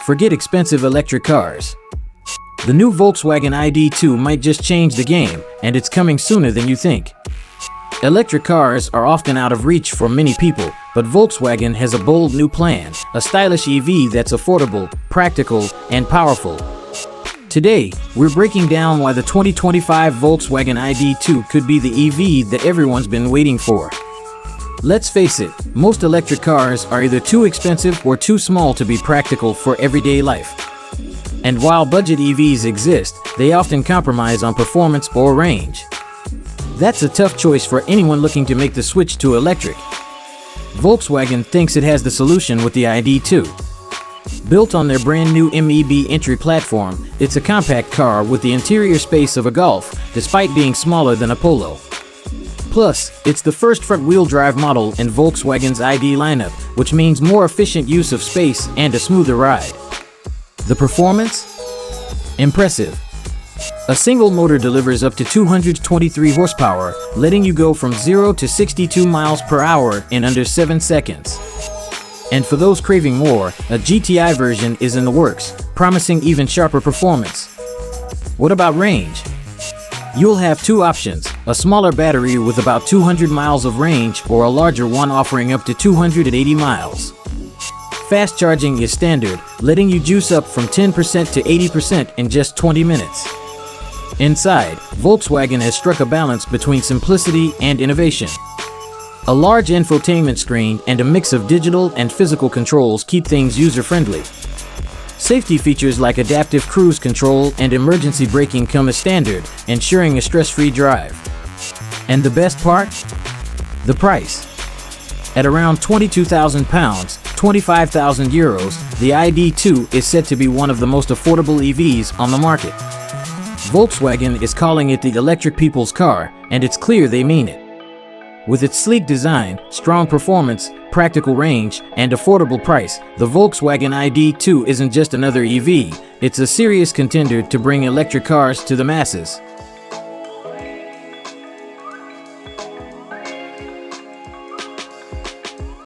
forget expensive electric cars. The new Volkswagen ID.2 might just change the game, and it's coming sooner than you think. Electric cars are often out of reach for many people, but Volkswagen has a bold new plan, a stylish EV that's affordable, practical, and powerful. Today, we're breaking down why the 2025 Volkswagen ID.2 could be the EV that everyone's been waiting for. Let's face it, most electric cars are either too expensive or too small to be practical for everyday life. And while budget EVs exist, they often compromise on performance or range. That's a tough choice for anyone looking to make the switch to electric. Volkswagen thinks it has the solution with the ID.2. Built on their brand new MEB Entry platform, it's a compact car with the interior space of a Golf, despite being smaller than a Polo. Plus, it's the first front-wheel drive model in Volkswagen's ID lineup, which means more efficient use of space and a smoother ride. The performance? Impressive. A single motor delivers up to 223 horsepower, letting you go from 0 to 62 miles per hour in under 7 seconds. And for those craving more, a GTI version is in the works, promising even sharper performance. What about range? You'll have two options, a smaller battery with about 200 miles of range or a larger one offering up to 280 miles. Fast charging is standard, letting you juice up from 10% to 80% in just 20 minutes. Inside, Volkswagen has struck a balance between simplicity and innovation. A large infotainment screen and a mix of digital and physical controls keep things user-friendly. Safety features like adaptive cruise control and emergency braking come as standard, ensuring a stress-free drive. And the best part? The price. At around £22,000, €25,000, the ID.2 is said to be one of the most affordable EVs on the market. Volkswagen is calling it the electric people's car, and it's clear they mean it. With its sleek design, strong performance, practical range, and affordable price, the Volkswagen ID.2 isn't just another EV, it's a serious contender to bring electric cars to the masses.